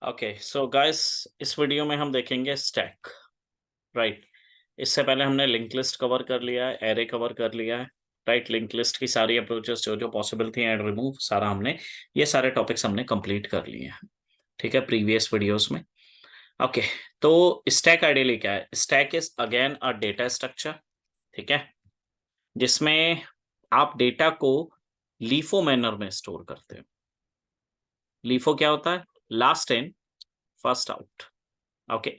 Okay so guys, इस video में हम देखेंगे स्टैक। राइट। इससे पहले हमने लिंक लिस्ट कवर कर लिया है, एरे कवर कर लिया है। राइट। लिंक लिस्ट की सारी अप्रोचेस जो जो पॉसिबल थी, ऐड रिमूव, सारा हमने ये सारे टॉपिक्स हमने कंप्लीट कर लिए हैं। ठीक है, प्रीवियस वीडियोस में। ओके। तो स्टैक आइडियली क्या है? Stack is again a data structure. ठीक है, जिसमें आप डेटा को लीफो मैनर में स्टोर करते हो। लीफो क्या होता है? Last in first out. Okay.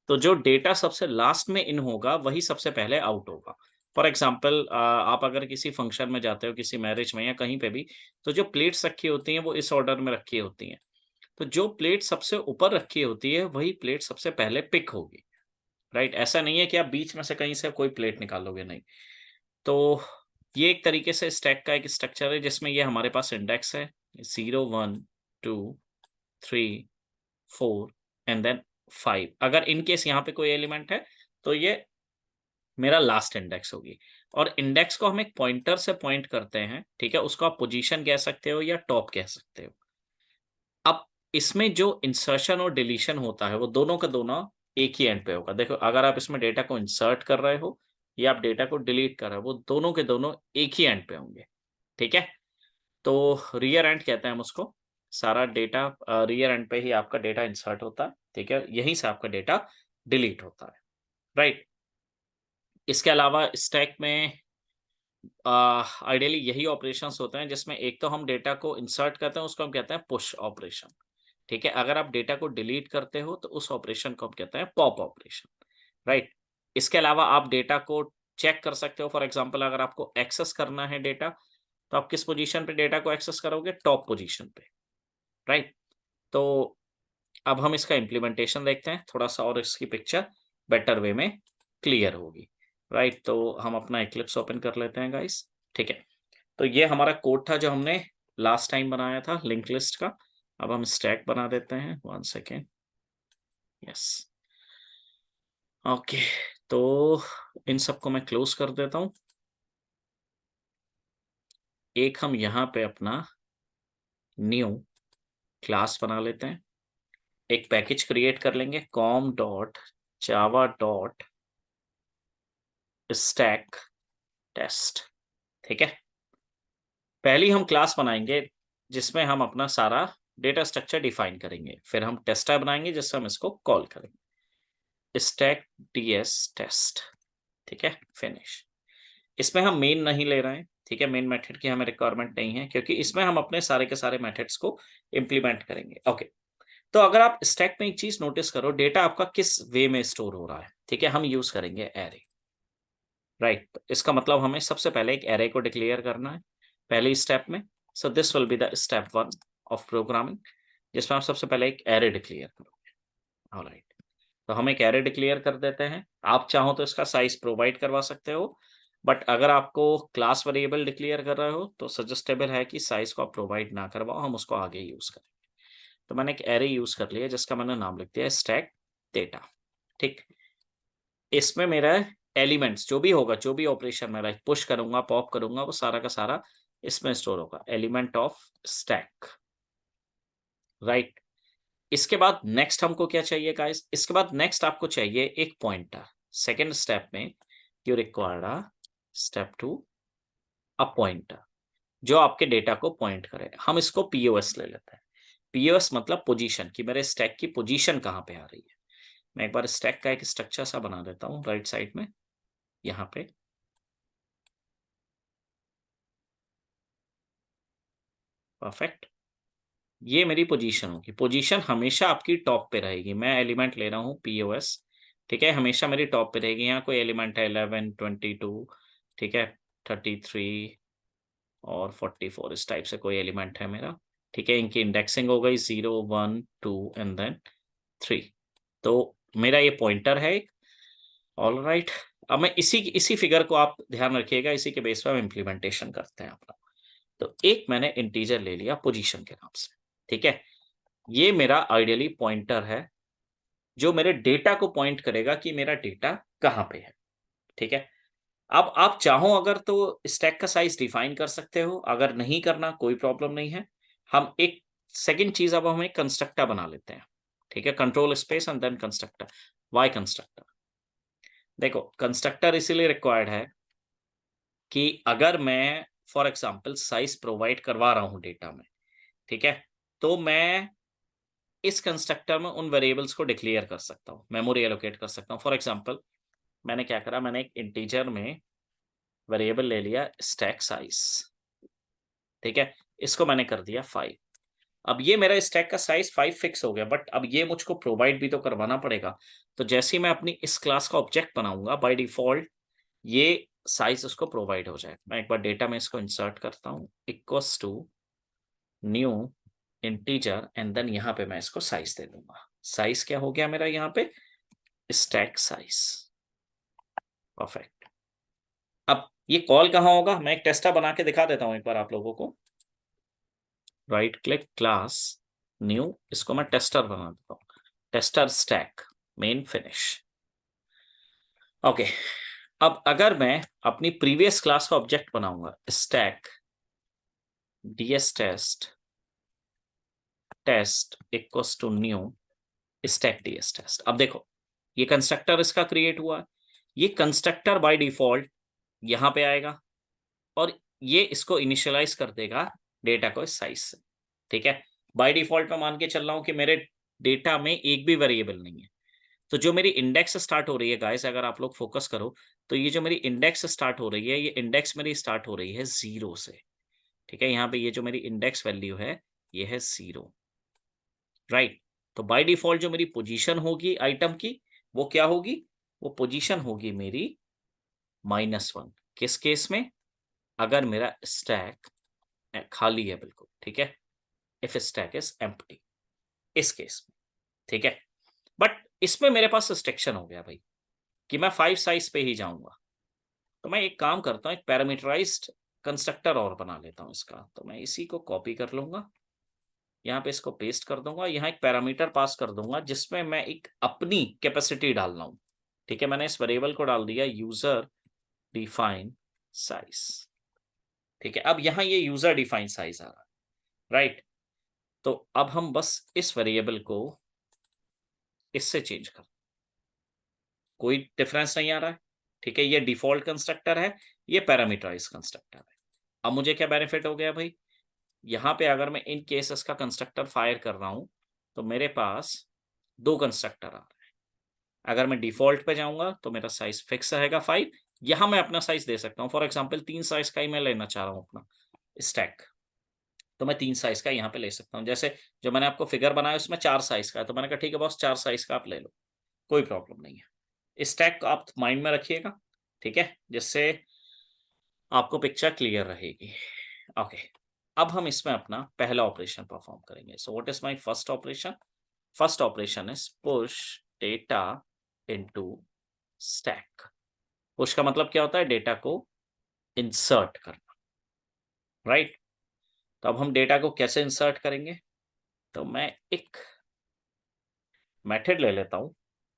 तो जो डेटा सबसे लास्ट में इन होगा वही सबसे पहले आउट होगा। फॉर एग्जाम्पल, आप अगर किसी फंक्शन में जाते हो, किसी मैरिज में या कहीं पे भी, तो जो प्लेट्स रखी होती हैं वो इस ऑर्डर में रखी होती हैं। तो जो प्लेट सबसे ऊपर रखी होती है वही प्लेट सबसे पहले पिक होगी। राइट। ऐसा नहीं है कि आप बीच में से कहीं से कोई प्लेट निकालोगे, नहीं। तो ये एक तरीके से स्टैक का एक स्ट्रक्चर है जिसमें ये हमारे पास इंडेक्स है 0 1 2 3 4 एंड देन 5। अगर इन केस यहाँ पे कोई एलिमेंट है तो ये मेरा लास्ट इंडेक्स होगी। और इंडेक्स को हम एक पॉइंटर से पॉइंट करते हैं। ठीक है, उसको आप पोजीशन कह सकते हो या टॉप कह सकते हो। अब इसमें जो इंसर्शन और डिलीशन होता है वो दोनों का दोनों एक ही एंड पे होगा। देखो, अगर आप इसमें डेटा को इंसर्ट कर रहे हो या आप डेटा को डिलीट कर रहे हो, वो दोनों के दोनों एक ही एंड पे होंगे। ठीक है, तो रियर एंड कहते हैं हम उसको। सारा डेटा रियर एंड पे ही आपका डेटा इंसर्ट होता है। ठीक है, यहीं से आपका डेटा डिलीट होता है। राइट। इसके अलावा स्टैक में आइडियली यही ऑपरेशंस होते हैं जिसमें एक तो हम डेटा को इंसर्ट करते हैं, उसको हम कहते हैं पुश ऑपरेशन। ठीक है, अगर आप डेटा को डिलीट करते हो तो उस ऑपरेशन को हम कहते हैं पॉप ऑपरेशन। राइट। इसके अलावा आप डेटा को चेक कर सकते हो। फॉर एग्जांपल, अगर आपको एक्सेस करना है डेटा, तो आप किस पोजीशन पे डेटा को एक्सेस करोगे? टॉप पोजीशन पे। राइट। तो अब हम इसका इम्प्लीमेंटेशन देखते हैं थोड़ा सा, और इसकी पिक्चर बेटर वे में क्लियर होगी। राइट। तो हम अपना इक्लिप्स ओपन कर लेते हैं गाइस। ठीक है, तो ये हमारा कोड था जो हमने लास्ट टाइम बनाया था लिंक लिस्ट का। अब हम स्टैक बना देते हैं। 1 सेकेंड। यस। ओके। तो इन सबको मैं क्लोज कर देता हूं। एक हम यहाँ पे अपना न्यू क्लास बना लेते हैं। एक पैकेज क्रिएट कर लेंगे, com.java.stack टेस्ट। ठीक है, पहली हम क्लास बनाएंगे जिसमें हम अपना सारा डेटा स्ट्रक्चर डिफाइन करेंगे। फिर हम टेस्टर बनाएंगे जिससे हम इसको कॉल करेंगे, स्टैक ds टेस्ट। ठीक है, फिनिश। इसमें हम मेन नहीं ले रहे हैं। ठीक है, मेन मेथड की हमें रिक्वायरमेंट नहीं है क्योंकि इसमें हम अपने सारे के सारे मेथड्स को इम्प्लीमेंट करेंगे। ओके। तो अगर आप स्टैक में एक चीज नोटिस करो, डेटा आपका किस वे में स्टोर हो रहा है। ठीक है, हम यूज करेंगे एरे। राइट। इसका मतलब हमें सबसे पहले एक एरे को डिक्लेयर करना है पहले स्टेप में। So this will be the step 1 of programming, जिसमें आप सबसे पहले एक एरे डिक्लेयर करोगे। ऑलराइट। तो हम एक एरे डिक्लेयर कर देते हैं। आप चाहो तो इसका साइज प्रोवाइड करवा सकते हो, बट अगर आपको क्लास वेरिएबल डिक्लेयर कर रहे हो तो सजेस्टेबल है कि साइज को आप प्रोवाइड ना करवाओ, हम उसको आगे यूज करें। तो मैंने एक एरे यूज कर लिया जिसका मैंने नाम लिख दिया स्टैक डेटा। ठीक। इसमें मेरा एलिमेंट्स जो भी होगा, जो भी ऑपरेशन मैं लाइक पुश करूंगा, पॉप करूंगा, वो सारा का सारा इसमें स्टोर होगा, एलिमेंट ऑफ स्टैक। राइट। इसके बाद नेक्स्ट हमको क्या चाहिए गाइस? इसके बाद नेक्स्ट आपको चाहिए एक पॉइंटर। सेकेंड स्टेप में you required a step 2 a pointer जो आपके डेटा को पॉइंट करे। हम इसको पीओएस ले लेते हैं। पीओएस मतलब पोजीशन, कि मेरे स्टैक की पोजीशन कहाँ पे आ रही है। मैं एक बार स्टैक का एक स्ट्रक्चर सा बना देता हूँ राइट साइड में, यहाँ पे। परफेक्ट। ये मेरी पोजीशन होगी। पोजीशन हमेशा आपकी टॉप पे रहेगी। मैं एलिमेंट ले रहा हूँ पीओएस। ठीक है, हमेशा मेरी टॉप पे रहेगी। यहाँ कोई एलिमेंट है 11 22, ठीक है, 33 और 44, इस टाइप से कोई एलिमेंट है मेरा। ठीक है, इनकी इंडेक्सिंग हो गई 0 1 2 एंड देन 3। तो मेरा ये पॉइंटर है एक। All right. अब मैं इसी फिगर को आप ध्यान रखिएगा, इसी के बेस पर हम इम्प्लीमेंटेशन करते हैं अपना। तो एक मैंने इंटीजर ले लिया पोजीशन के नाम से। ठीक है, ये मेरा आइडियली पॉइंटर है जो मेरे डेटा को पॉइंट करेगा कि मेरा डेटा कहाँ पे है। ठीक है, अब आप चाहो अगर तो स्टैक का साइज डिफाइन कर सकते हो, अगर नहीं करना कोई प्रॉब्लम नहीं है। हम एक सेकंड चीज, अब हम एक कंस्ट्रक्टर बना लेते हैं। ठीक है, control space and then constructor. Why constructor? देखो कंस्ट्रक्टर इसीलिए रिक्वायर्ड है कि अगर मैं फॉर एग्जांपल साइज प्रोवाइड करवा रहा हूं डेटा में, ठीक है, तो मैं इस कंस्ट्रक्टर में उन वेरिएबल्स को डिक्लेयर कर सकता हूं, मेमोरी एलोकेट कर सकता हूं। फॉर एग्जांपल मैंने क्या करा, मैंने एक इंटीजर में वेरिएबल ले लिया स्टैक साइज, ठीक है, इसको मैंने कर दिया 5। अब ये मेरा स्टैक का साइज 5 फिक्स हो गया, बट अब ये मुझको प्रोवाइड भी तो करवाना पड़ेगा। तो जैसे ही मैं अपनी इस क्लास का ऑब्जेक्ट बनाऊंगा, बाय डिफॉल्ट ये साइज उसको प्रोवाइड हो जाए। मैं एक बार डेटा में इसको इंसर्ट करता हूँ, equals to new integer and then यहाँ पे मैं इसको साइज दे दूंगा। साइज क्या हो गया मेरा यहाँ पे, स्टैक साइज। परफेक्ट। अब ये कॉल कहाँ होगा, मैं एक टेस्टा बना के दिखा देता हूँ एक बार आप लोगों को। राइट क्लिक क्लास न्यू, इसको मैं टेस्टर बना देता हूँ, tester stack main finish. Okay, अब अगर मैं अपनी प्रीवियस क्लास का ऑब्जेक्ट बनाऊंगा, stack ds test equals to new stack ds test. अब देखो ये कंस्ट्रक्टर इसका क्रिएट हुआ है, ये कंस्ट्रक्टर बाय डिफॉल्ट यहां पे आएगा और ये इसको इनिशियलाइज कर देगा डेटा को इस साइज से, ठीक है। बाय डिफॉल्ट मैं मान के चल रहा हूं कि मेरे डेटा में एक भी वेरिएबल नहीं है। तो जो मेरी इंडेक्स स्टार्ट हो रही है गाइस, अगर आप लोग फोकस करो तो ये जो मेरी इंडेक्स स्टार्ट हो रही है, ये इंडेक्स मेरी स्टार्ट हो रही है 0 से, ठीक है। यहाँ पे ये जो मेरी इंडेक्स वैल्यू है ये है 0, राइट। तो बाय डिफॉल्ट जो मेरी पोजीशन होगी आइटम की वो क्या होगी, वो पोजीशन होगी मेरी -1। किस केस में, अगर मेरा स्टैक खाली है बिल्कुल, ठीक है, इफ स्टैक इज एम्प्टी, इस केस में, ठीक है। बट इसमें मेरे पास रिस्ट्रिक्शन हो गया भाई कि मैं 5 साइज पे ही जाऊंगा। तो मैं एक काम करता हूँ, एक पैरामीटराइज्ड कंस्ट्रक्टर और बना लेता हूँ इसका। तो मैं इसी को कॉपी कर लूंगा, यहाँ पे इसको पेस्ट कर दूंगा, यहाँ एक पैरामीटर पास कर दूंगा जिसमें मैं एक अपनी कैपेसिटी डालना हूँ, ठीक है। मैंने इस वेरिएबल को डाल दिया यूजर डिफाइन साइज, ठीक है। अब यहाँ ये यूजर डिफाइन साइज आ रहा है, राइट। तो अब हम बस इस वेरिएबल को इससे चेंज कर, कोई डिफरेंस नहीं आ रहा है, ठीक है। ये डिफॉल्ट कंस्ट्रक्टर है, ये पैरामीटराइज कंस्ट्रक्टर है। अब मुझे क्या बेनिफिट हो गया भाई, यहाँ पे अगर मैं इन केसेस का कंस्ट्रक्टर फायर कर रहा हूं तो मेरे पास 2 कंस्ट्रक्टर आ रहे हैं। अगर मैं डिफॉल्ट पे जाऊंगा तो मेरा साइज फिक्स रहेगा 5। यहां मैं अपना साइज दे सकता हूं, फॉर एग्जांपल 3 साइज का ही मैं लेना चाह रहा हूं अपना स्टैक, तो मैं 3 साइज का यहाँ पे ले सकता हूँ। जैसे जो मैंने आपको फिगर बनाया उसमें 4 साइज का है, तो मैंने कहा ठीक है बॉस 4 साइज का आप ले लो, कोई प्रॉब्लम नहीं है। स्टैक आप माइंड में रखिएगा, ठीक है, जिससे आपको पिक्चर क्लियर रहेगी। ओके, अब हम इसमें अपना पहला ऑपरेशन परफॉर्म करेंगे। So what is my first operation, first operation is push data into stack. Push का मतलब क्या होता है, डेटा को इंसर्ट करना, राइट। तो अब हम डेटा को कैसे इंसर्ट करेंगे, तो मैं एक मेथड ले लेता हूं,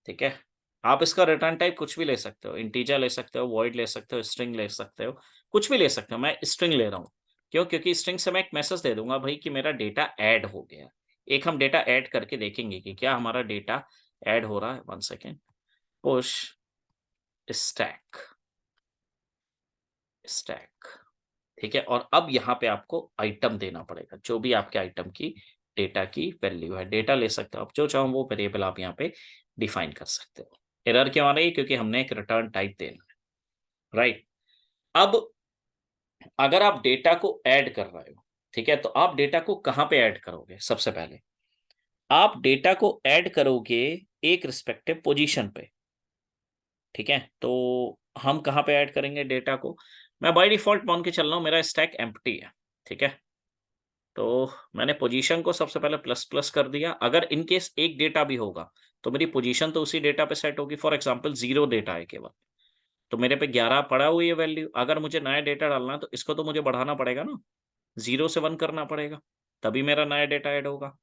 ठीक है। आप इसका रिटर्न टाइप कुछ भी ले सकते हो, इंटीजर ले सकते हो, वॉइड ले सकते हो, स्ट्रिंग ले सकते हो, कुछ भी ले सकते हो। मैं स्ट्रिंग ले रहा हूँ, क्यों, क्योंकि स्ट्रिंग से मैं एक मैसेज दे दूंगा भाई कि मेरा डेटा ऐड हो गया। एक हम डेटा ऐड करके देखेंगे कि क्या हमारा डेटा ऐड हो रहा है। 1 सेकेंड, पुश स्टैक स्टैक, ठीक है। और अब यहाँ पे आपको आइटम देना पड़ेगा, जो भी आपके आइटम की डेटा की वैल्यू है। डेटा ले सकते हो आप जो चाहो, वो वेरिएबल आप यहाँ पे डिफाइन कर सकते हो। एरर क्यों आ रही है, क्योंकि हमने एक रिटर्न टाइप देना है, राइट। अब अगर आप डेटा को ऐड कर रहे हो, ठीक है, तो आप डेटा को कहाँ पे ऐड करोगे, सबसे पहले आप डेटा को ऐड करोगे एक रिस्पेक्टिव पोजीशन पे, ठीक है। तो हम कहाँ पे ऐड करेंगे डेटा को, मैं बाय डिफॉल्ट मान के चल रहा हूँ मेरा स्टैक एम्प्टी है, ठीक है। तो मैंने पोजीशन को सबसे पहले प्लस प्लस कर दिया। अगर इन केस एक डेटा भी होगा तो मेरी पोजीशन तो उसी डेटा पे सेट होगी। फॉर एग्जांपल 0 डेटा है केवल, तो मेरे पे 11 पड़ा हुई है वैल्यू। अगर मुझे नया डेटा डालना है तो इसको तो मुझे बढ़ाना पड़ेगा ना, 0 से 1 करना पड़ेगा, तभी मेरा नया डेटा ऐड होगा।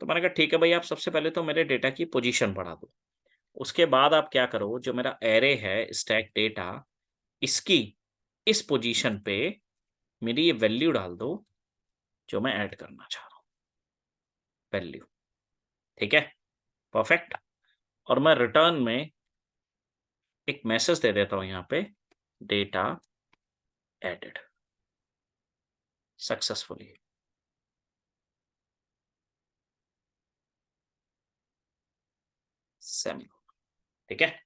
तो मैंने कहा ठीक है भाई, आप सबसे पहले तो मेरे डेटा की पोजीशन बढ़ा दो। उसके बाद आप क्या करो, जो मेरा एरे है स्टैक डेटा, इसकी इस पोजीशन पे मेरी ये वैल्यू डाल दो जो मैं ऐड करना चाह रहा हूँ, वैल्यू, ठीक है। परफेक्ट। और मैं रिटर्न में एक मैसेज दे देता हूं यहाँ पे, डेटा एडेड सक्सेसफुली। सेमी। ठीक है,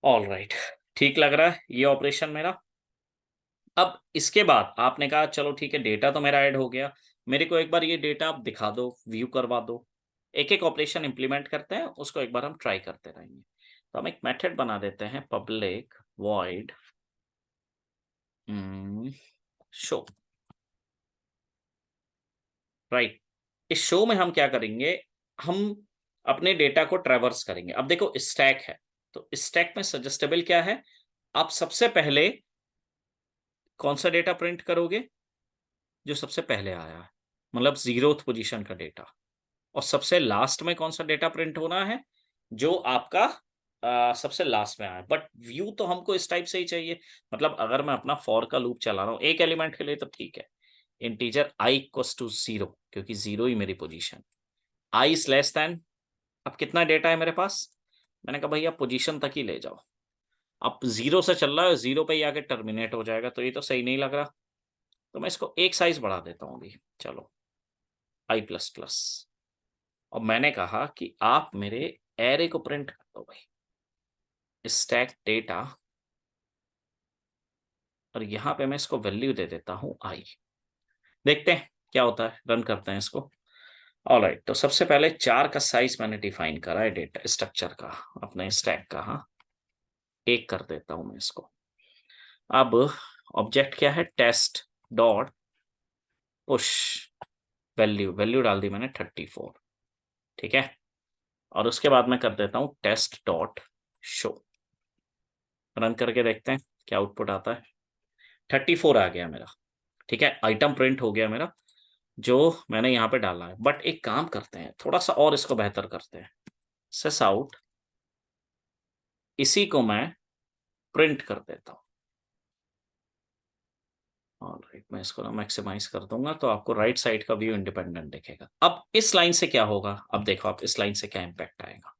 ऑल राइट, ठीक लग रहा है ये ऑपरेशन मेरा। अब इसके बाद आपने कहा चलो ठीक है, डेटा तो मेरा ऐड हो गया, मेरे को एक बार ये डेटा आप दिखा दो, व्यू करवा दो। एक एक ऑपरेशन इंप्लीमेंट करते हैं, उसको एक बार हम ट्राई करते रहेंगे। तो हम एक मेथड बना देते हैं, पब्लिक वॉइड शो। राइट, इस शो में हम क्या करेंगे, हम अपने डेटा को ट्रैवर्स करेंगे। अब देखो स्टैक है, तो स्टैक में सजेस्टेबल क्या है, आप सबसे पहले कौन सा डेटा प्रिंट करोगे, जो सबसे पहले आया है, मतलब जीरोथ पोजीशन का डेटा। और सबसे लास्ट में कौन सा डेटा प्रिंट होना है, जो आपका सबसे लास्ट में आया। बट व्यू तो हमको इस टाइप से ही चाहिए। मतलब अगर मैं अपना फॉर का लूप चला रहा हूँ एक एलिमेंट के लिए तो ठीक है, इंटीजर आई इक्वल्स टू 0, क्योंकि 0 ही मेरी position. I is less than, अब कितना डेटा है मेरे पास, मैंने कहा भैया पोजीशन तक ही ले जाओ। अब 0 से चल रहा है, 0 पे ही आके टर्मिनेट हो जाएगा, तो ये तो सही नहीं लग रहा। तो मैं इसको एक साइज बढ़ा देता हूँ अभी, चलो आई प्लस प्लस। और मैंने कहा कि आप मेरे एरे को प्रिंट कर दो भाई, स्टैक डेटा, और यहां पे मैं इसको वैल्यू दे देता हूं आई। देखते हैं क्या होता है, रन करते हैं इसको। ऑलराइट, तो सबसे पहले 4 का साइज मैंने डिफाइन करा है डेटा स्ट्रक्चर का, अपने स्टैक का। हाँ, एक कर देता हूं मैं इसको। अब ऑब्जेक्ट क्या है, test dot push value, value डाल दी मैंने 34। ठीक है, और उसके बाद मैं कर देता हूं टेस्ट डॉट शो। रन करके देखते हैं क्या आउटपुट आता है। 34 आ गया मेरा। ठीक है, आइटम प्रिंट हो गया मेरा, जो मैंने यहाँ पे डाला है। बट एक काम करते हैं, थोड़ा सा और इसको बेहतर करते हैं। सिस आउट, इसी को मैं प्रिंट कर देता हूँ। ऑलराइट, मैं इसको ना मैक्सिमाइज कर दूंगा, तो आपको राइट साइड का व्यू इंडिपेंडेंट दिखेगा। अब इस लाइन से क्या होगा, अब देखो आप इस लाइन से क्या इंपैक्ट आएगा।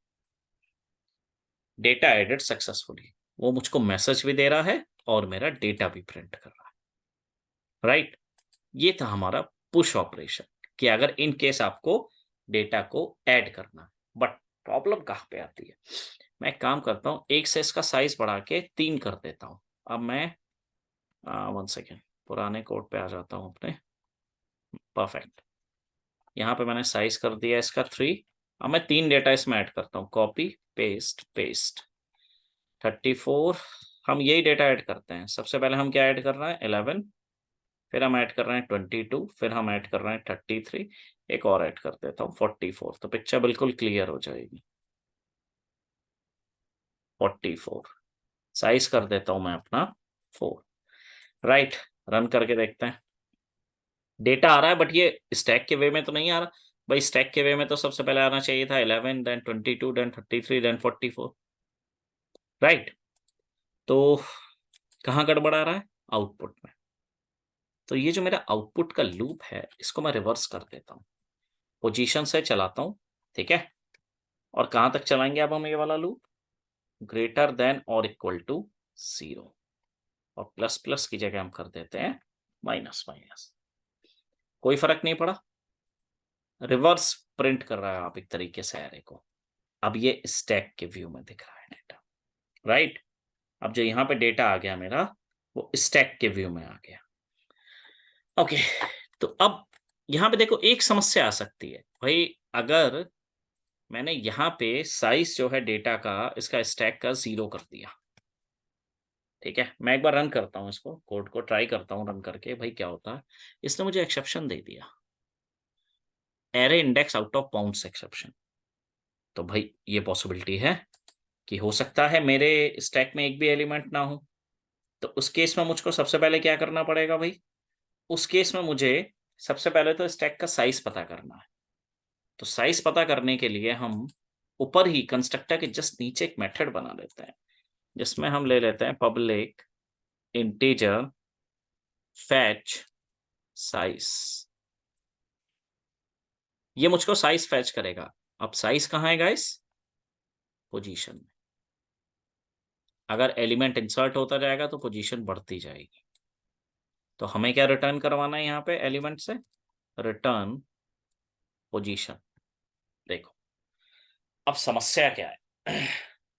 डेटा एडिट सक्सेसफुली, वो मुझको मैसेज भी दे रहा है और मेरा डेटा भी प्रिंट कर रहा है। राइट, ये था हमारा पुश ऑपरेशन, कि अगर इन केस आपको डेटा को ऐड करना है। बट प्रॉब्लम कहाँ पे आती है, मैं एक काम करता हूँ, एक से इसका साइज बढ़ा के 3 कर देता हूँ। अब मैं 1 सेकेंड, पुराने कोड पे आ जाता हूँ अपने। परफेक्ट, यहाँ पे मैंने साइज कर दिया इसका 3। अब मैं 3 डेटा इसमें ऐड करता हूँ, कॉपी पेस्ट पेस्ट। 34, हम यही डेटा ऐड करते हैं। सबसे पहले हम क्या ऐड कर रहे हैं, 11, फिर हम ऐड कर रहे हैं 22, फिर हम ऐड कर रहे हैं 33, एक और ऐड कर देता हूँ 44, तो पिक्चर बिल्कुल क्लियर हो जाएगी। 44 साइज कर देता हूँ मैं अपना 4। राइट, रन करके देखते हैं। डेटा आ रहा है, बट ये स्टैक के वे में तो नहीं आ रहा। भाई स्टैक के वे में तो सबसे पहले आना चाहिए था 11, देन 22, देन 33, देन 44। राइट, तो कहाँ गड़बड़ आ रहा है, आउटपुट में। तो ये जो मेरा आउटपुट का लूप है, इसको मैं रिवर्स कर देता हूँ, पोजीशन से चलाता हूँ। ठीक है, और कहां तक चलाएंगे अब हम ये वाला लूप, ग्रेटर देन और इक्वल टू 0, और प्लस प्लस की जगह हम कर देते हैं माइनस माइनस। कोई फर्क नहीं पड़ा, रिवर्स प्रिंट कर रहा है आप एक तरीके से एरे को। अब ये स्टैक के व्यू में दिख रहा है डेटा। राइट, अब जो यहाँ पे डेटा आ गया मेरा, वो स्टैक के व्यू में आ गया। ओके, तो अब यहाँ पे देखो एक समस्या आ सकती है भाई, अगर मैंने यहाँ पे साइज जो है डेटा का, इसका स्टैक का 0 कर दिया। ठीक है, मैं एक बार रन करता हूँ इसको, कोड को ट्राई करता हूँ रन करके, भाई क्या होता है। इसने मुझे एक्सेप्शन दे दिया, array index out of bounds exception. तो भाई ये पॉसिबिलिटी है कि हो सकता है मेरे स्टैक में एक भी एलिमेंट ना हो। तो उस केस में मुझको सबसे पहले क्या करना पड़ेगा भाई, उस केस में मुझे सबसे पहले तो स्टैक का साइज पता करना है। तो साइज पता करने के लिए हम ऊपर ही कंस्ट्रक्टर के जस्ट नीचे एक मेथड बना लेते हैं, जिसमें हम ले लेते हैं पब्लिक इंटीजर फैच साइज। ये मुझको साइज फैच करेगा। अब साइज कहाँ है गाइस? पोजीशन में। अगर एलिमेंट इंसर्ट होता जाएगा तो पोजीशन बढ़ती जाएगी। तो हमें क्या रिटर्न करवाना है यहाँ पे एलिमेंट से? Return position. देखो अब समस्या क्या है।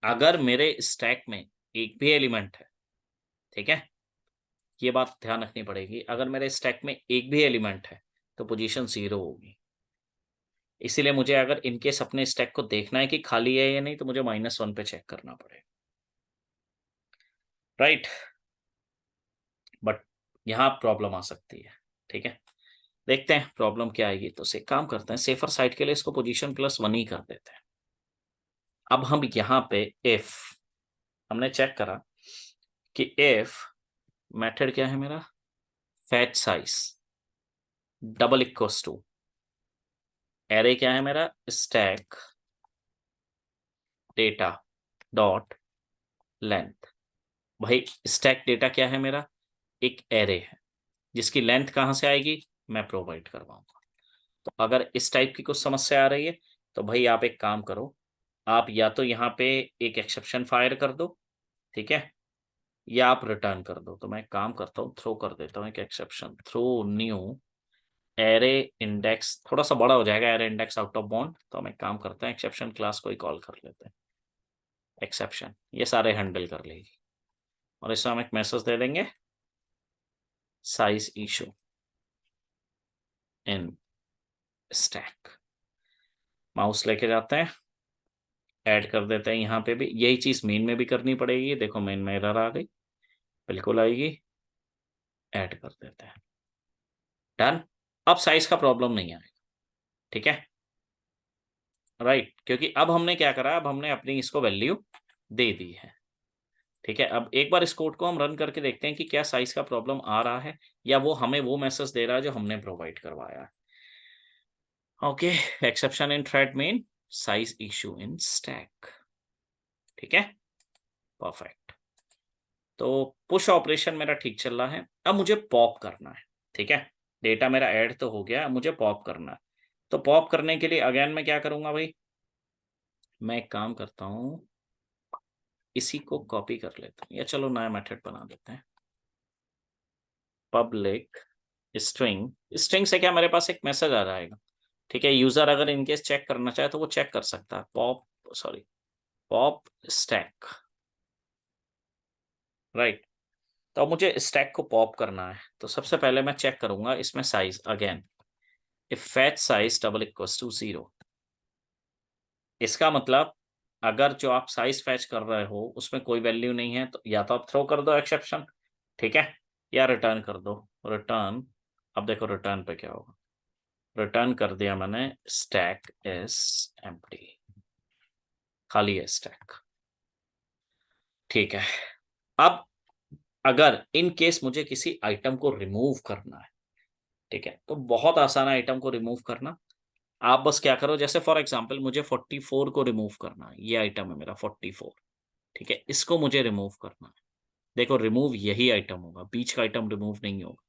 अगर मेरे स्टैक में एक भी एलिमेंट है, ठीक है, ये बात ध्यान रखनी पड़ेगी, अगर मेरे स्टैक में एक भी एलिमेंट है तो पोजीशन 0 होगी। इसीलिए मुझे अगर इनकेस अपने स्टैक को देखना है कि खाली है या नहीं, तो मुझे -1 पे चेक करना पड़ेगा, राइट। बट यहाँ प्रॉब्लम आ सकती है, ठीक है। देखते हैं प्रॉब्लम क्या आएगी। तो से काम करते हैं, सेफर साइड के लिए इसको पोजीशन +1 ही कर देते हैं। अब हम यहाँ पे इफ हमने चेक करा कि इफ मेथड क्या है मेरा, fetch size double equals to, array क्या है मेरा, स्टैक डेटा डॉट लेंथ। भाई स्टैक डेटा क्या है मेरा, एक एरे है जिसकी लेंथ कहाँ से आएगी, मैं प्रोवाइड करवाऊंगा। तो अगर इस टाइप की कुछ समस्या आ रही है तो भाई आप एक काम करो, आप या तो यहाँ पे एक एक्सेप्शन फायर कर दो, ठीक है, या आप रिटर्न कर दो। तो मैं एक काम करता हूँ, थ्रो कर देता हूँ एक exception, throw new array index, थोड़ा सा बड़ा हो जाएगा, array index out of bound. तो हम एक काम करते हैं, एक्सेप्शन क्लास को ही कॉल कर लेते हैं, एक्सेप्शन, ये सारे हैंडल कर लेगी। और इसमें हम एक मैसेज दे देंगे, size issue in stack. Mouse लेके जाते हैं, ऐड कर देते हैं। यहाँ पे भी यही चीज मेन में भी करनी पड़ेगी। देखो मेन में एरर आ गई, बिल्कुल आएगी, ऐड कर देते हैं, डन। अब साइज का प्रॉब्लम नहीं आएगा, ठीक है, राइट। क्योंकि अब हमने क्या करा, अब हमने अपनी इसको वैल्यू दे दी है, ठीक है। अब एक बार इस कोड को हम रन करके देखते हैं कि क्या साइज का प्रॉब्लम आ रहा है या वो हमें वो मैसेज दे रहा है जो हमने प्रोवाइड करवाया है। Okay, exception in thread main, size issue in stack, ठीक है, परफेक्ट। तो पुश ऑपरेशन मेरा ठीक चल रहा है। अब मुझे पॉप करना है, ठीक है, डेटा मेरा ऐड तो हो गया, मुझे पॉप करना है। तो पॉप करने के लिए अगेन मैं क्या करूंगा भाई, मैं एक काम करता हूं, इसी को कॉपी कर लेता हूं, या चलो नया मेथड बना देते हैं, पब्लिक स्ट्रिंग। स्ट्रिंग से क्या मेरे पास एक मैसेज आ जाएगा, ठीक है। यूजर अगर इनकेस चेक करना चाहे तो वो चेक कर सकता है, pop, sorry, pop stack, right. तो अब मुझे स्टैक को पॉप करना है। तो सबसे पहले मैं चेक करूंगा इसमें size, again if fetch size double equals to 0। इसका मतलब अगर जो आप साइज फैच कर रहे हो उसमें कोई वैल्यू नहीं है तो या तो आप थ्रो कर दो एक्सेप्शन, ठीक है, या रिटर्न कर दो, रिटर्न। अब देखो रिटर्न पे क्या होगा, रिटर्न कर दिया मैंने, स्टैक इज एम्प्टी, खाली है स्टैक, ठीक है। अब अगर इन केस मुझे किसी आइटम को रिमूव करना है, ठीक है, तो बहुत आसान है आइटम को रिमूव करना। आप बस क्या करो, जैसे फॉर एग्जांपल मुझे 44 को रिमूव करना है, ये आइटम है मेरा 44, ठीक है, इसको मुझे रिमूव करना है। देखो रिमूव यही आइटम होगा, बीच का आइटम रिमूव नहीं होगा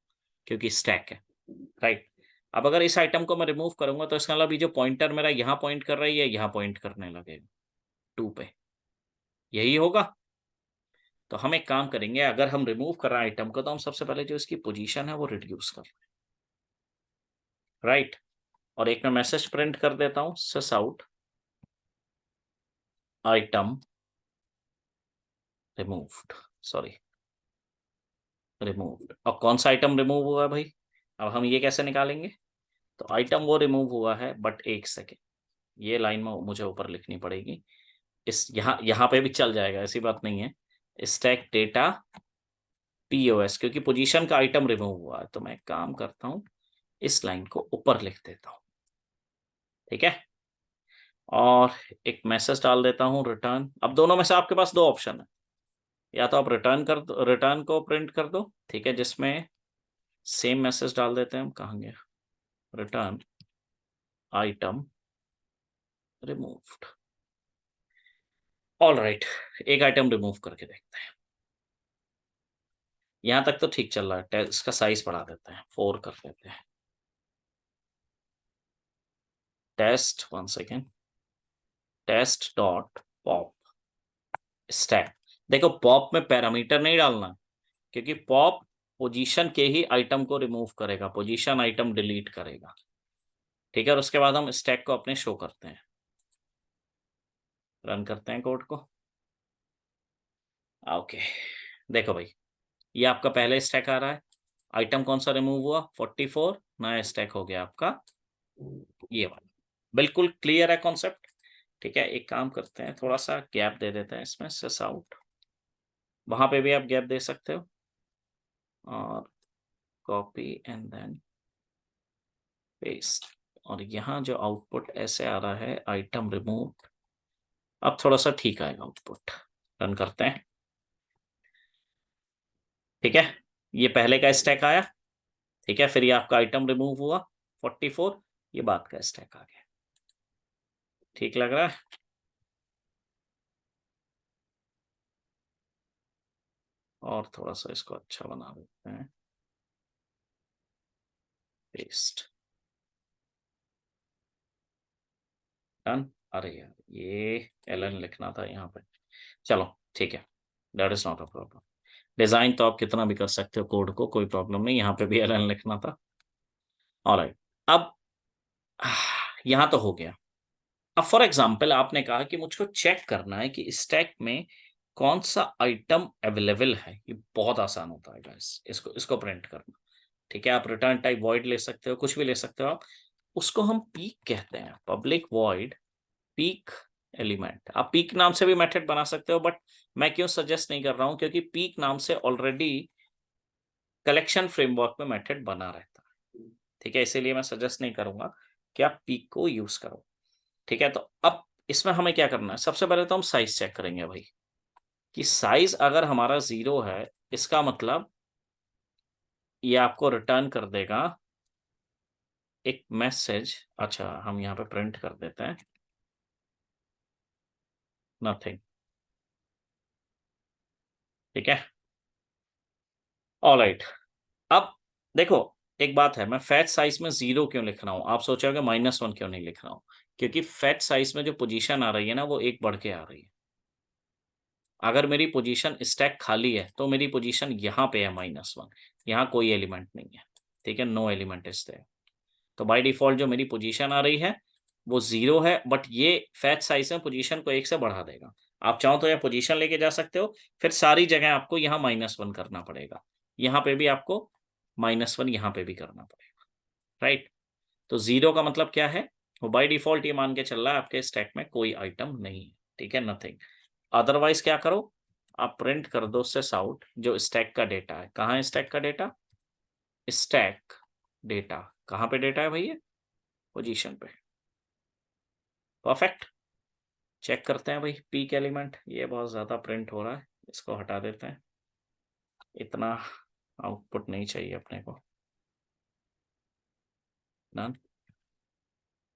क्योंकि स्टैक है, राइट। अब अगर इस आइटम को मैं रिमूव करूंगा तो इसका मतलब ये जो पॉइंटर मेरा यहाँ पॉइंट कर रही है, यहाँ पॉइंट करने लगेगा 2 पे, यही होगा। तो हम एक काम करेंगे, अगर हम रिमूव कर रहे हैं आइटम को तो हम सबसे पहले जो इसकी पोजीशन है वो रिड्यूस कर, राइट। और एक मैं मैसेज प्रिंट कर देता हूं, सिस out item removed, sorry, removed. और कौन सा आइटम रिमूव हुआ है भाई, अब हम ये कैसे निकालेंगे। तो आइटम वो रिमूव हुआ है, बट एक सेकेंड, ये लाइन में मुझे ऊपर लिखनी पड़ेगी। इस यहाँ यहाँ पे भी चल जाएगा, ऐसी बात नहीं है, स्टैक डेटा पीओएस, क्योंकि पोजीशन का आइटम रिमूव हुआ है। तो मैं एक काम करता हूँ, इस लाइन को ऊपर लिख देता हूँ, ठीक है, और एक मैसेज डाल देता हूँ रिटर्न। अब दोनों में से आपके पास दो ऑप्शन है, या तो आप रिटर्न कर दो, रिटर्न को प्रिंट कर दो, ठीक है, जिसमें सेम मैसेज डाल देते हैं हम, कहाँ गया, return item removed, all right. एक आइटम रिमूव करके देखते हैं, यहां तक तो ठीक चल रहा है। इसका साइज बढ़ा देते हैं, 4 कर देते हैं, test, 1 second, test dot pop stack. देखो पॉप में पैरामीटर नहीं डालना, क्योंकि पॉप पोजीशन के ही आइटम को रिमूव करेगा, पोजीशन आइटम डिलीट करेगा। ठीक है, और उसके बाद हम स्टैक को अपने शो करते हैं, रन करते हैं कोड को। ओके, देखो भाई, ये आपका पहले स्टैक आ रहा है, आइटम कौन सा रिमूव हुआ, 44, नया स्टैक हो गया आपका ये वाला। बिल्कुल क्लियर है कॉन्सेप्ट। ठीक है, एक काम करते हैं, थोड़ा सा गैप दे देते हैं इसमें, सिस आउट, वहां पे भी आप गैप दे सकते हो, और कॉपी एंड देन पेस्ट। और यहाँ जो आउटपुट ऐसे आ रहा है, आइटम रिमूव, अब थोड़ा सा ठीक आएगा आउटपुट। रन करते हैं। ठीक है, ये पहले का स्टैक आया। ठीक है, फिर ये आपका आइटम रिमूव हुआ 44, ये बाद का स्टैक आ गया। ठीक लग रहा है? और थोड़ा सा इसको अच्छा बना देते हैं, पेस्ट, डन। अरे यार, ये एलन लिखना था यहाँ पे। चलो ठीक है, that is not a problem. Design तो आप कितना भी कर सकते हो कोड को, कोई प्रॉब्लम नहीं, यहाँ पे भी एलन लिखना था। ऑलराइट, अब यहाँ तो हो गया। अब फॉर एग्जाम्पल आपने कहा कि मुझको चेक करना है कि स्टैक में कौन सा आइटम अवेलेबल है। ये बहुत आसान होता है गाइस, इसको इसको प्रिंट करना। ठीक है, आप रिटर्न टाइप वॉइड ले सकते हो, कुछ भी ले सकते हो आप, उसको हम पीक कहते हैं, पब्लिक वॉइड पीक एलिमेंट। आप पीक नाम से भी मेथड बना सकते हो, बट मैं क्यों सजेस्ट नहीं कर रहा हूं, क्योंकि पीक नाम से ऑलरेडी कलेक्शन फ्रेमवर्क में मेथड बना रहता है। ठीक है, इसीलिए मैं सजेस्ट नहीं करूंगा कि आप पीक को यूज करो। ठीक है, तो अब इसमें हमें क्या करना है, सबसे पहले तो हम साइज चेक करेंगे भाई, कि साइज अगर हमारा 0 है, इसका मतलब ये आपको रिटर्न कर देगा एक मैसेज। अच्छा, हम यहाँ पे प्रिंट कर देते हैं नथिंग। ठीक है, ऑलराइट। अब देखो, एक बात है, मैं फैच साइज में 0 क्यों लिख रहा हूं, आप सोचोगे -1 क्यों नहीं लिख रहा हूं, क्योंकि फैच साइज में जो पोजीशन आ रही है ना, वो एक बढ़ के आ रही है। अगर मेरी पोजीशन स्टैक खाली है तो मेरी पोजीशन यहाँ पे है -1, यहाँ कोई एलिमेंट नहीं है। ठीक है, नो एलिमेंट इज देयर। तो बाय डिफॉल्ट जो मेरी पोजीशन आ रही है वो 0 है, बट ये फैच साइज में पोजीशन को 1 से बढ़ा देगा। आप चाहो तो यह पोजीशन लेके जा सकते हो, फिर सारी जगह आपको यहाँ -1 करना पड़ेगा, यहाँ पे भी आपको -1, यहाँ पे भी करना पड़ेगा। राइट, तो 0 का मतलब क्या है, वो बाय डिफॉल्ट ये मान के चल रहा है आपके स्टैक में कोई आइटम नहीं है। ठीक है, नथिंग। अदरवाइज क्या करो, आप प्रिंट कर दो सिस आउट जो स्टैक का डेटा है। कहाँ है स्टैक का डेटा, स्टैक डेटा कहाँ पे डेटा है भैया, पोजीशन पे। परफेक्ट। चेक करते हैं भाई, पीक एलिमेंट, ये बहुत ज्यादा प्रिंट हो रहा है, इसको हटा देते हैं, इतना आउटपुट नहीं चाहिए अपने को। डन,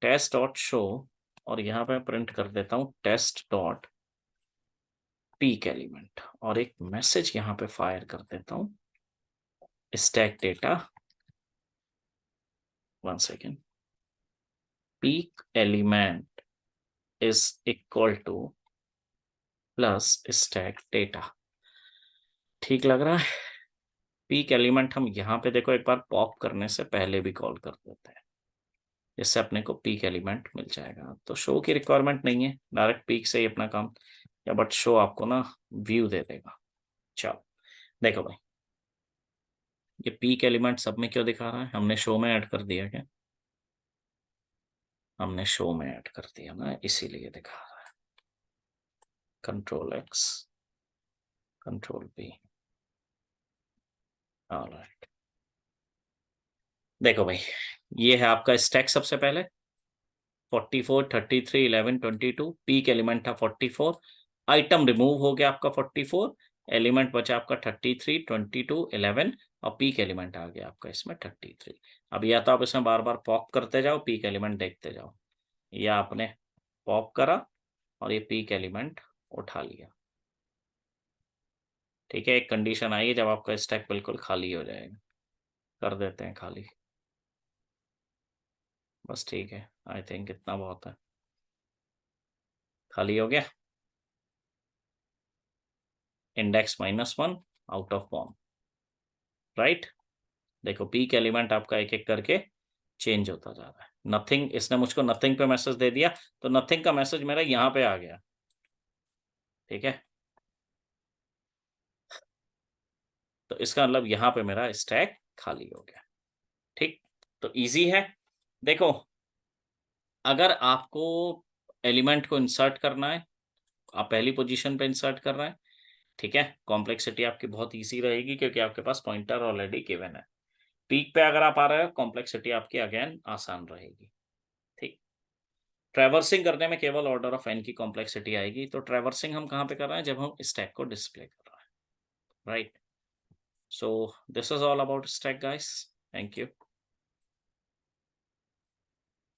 टेस्ट डॉट शो, और यहाँ पे प्रिंट कर देता हूँ टेस्ट डॉट पीक एलिमेंट, और एक मैसेज यहाँ पे फायर कर देता हूँ, stack data, 1 second, peak element is equal two plus stack data. ठीक लग रहा है? पीक एलिमेंट हम यहाँ पे देखो एक बार पॉप करने से पहले भी कॉल कर देते हैं, जिससे अपने को पीक एलिमेंट मिल जाएगा। तो शो की रिक्वायरमेंट नहीं है, डायरेक्ट पीक से ही अपना काम, या बट शो आपको ना व्यू दे देगा। चलो देखो भाई, ये पीक एलिमेंट सब में क्यों दिखा रहा है, हमने शो में ऐड कर दिया क्या, हमने शो में ऐड कर दिया ना, इसीलिए दिखा रहा है। Ctrl+X, Ctrl+V। ऑलराइट, देखो भाई, ये है आपका स्टैक। सबसे पहले 44, 33, 11, 22, पीक एलिमेंट था 44, आइटम रिमूव हो गया आपका 44, एलिमेंट बचा आपका 33, 22, 11, और पीक एलिमेंट आ गया आपका इसमें 33। अब या तो आप इसमें बार बार पॉप करते जाओ, पीक एलिमेंट देखते जाओ, या आपने पॉप करा और ये पीक एलिमेंट उठा लिया। ठीक है, एक कंडीशन आई है जब आपका स्टैक बिल्कुल खाली हो जाएगा, कर देते हैं खाली, बस। ठीक है, आई थिंक इतना बहुत है। खाली हो गया, index -1 out of bomb, right. देखो पीक एलिमेंट आपका एक एक करके चेंज होता जा रहा है। नथिंग, इसने मुझको नथिंग पे मैसेज दे दिया, तो नथिंग का मैसेज मेरा यहां पे आ गया, ठीक है। तो इसका मतलब यहां पे मेरा स्टैक खाली हो गया, ठीक। तो इजी है। देखो अगर आपको एलिमेंट को इंसर्ट करना है, आप पहली पोजीशन पे इंसर्ट कर रहे हैं, ठीक है, कॉम्प्लेक्सिटी आपकी बहुत इजी रहेगी क्योंकि आपके पास पॉइंटर ऑलरेडी गिवन है। पीक पे अगर आप आ रहे हो, कॉम्प्लेक्सिटी आपकी अगेन आसान रहेगी, ठीक। ट्रैवर्सिंग करने में केवल ऑर्डर ऑफ एन की कॉम्प्लेक्सिटी आएगी। तो ट्रैवर्सिंग हम कहाँ पे कर रहे हैं, जब हम स्टैक को डिस्प्ले कर रहे हैं, right. So this is all about stack guys, thank you.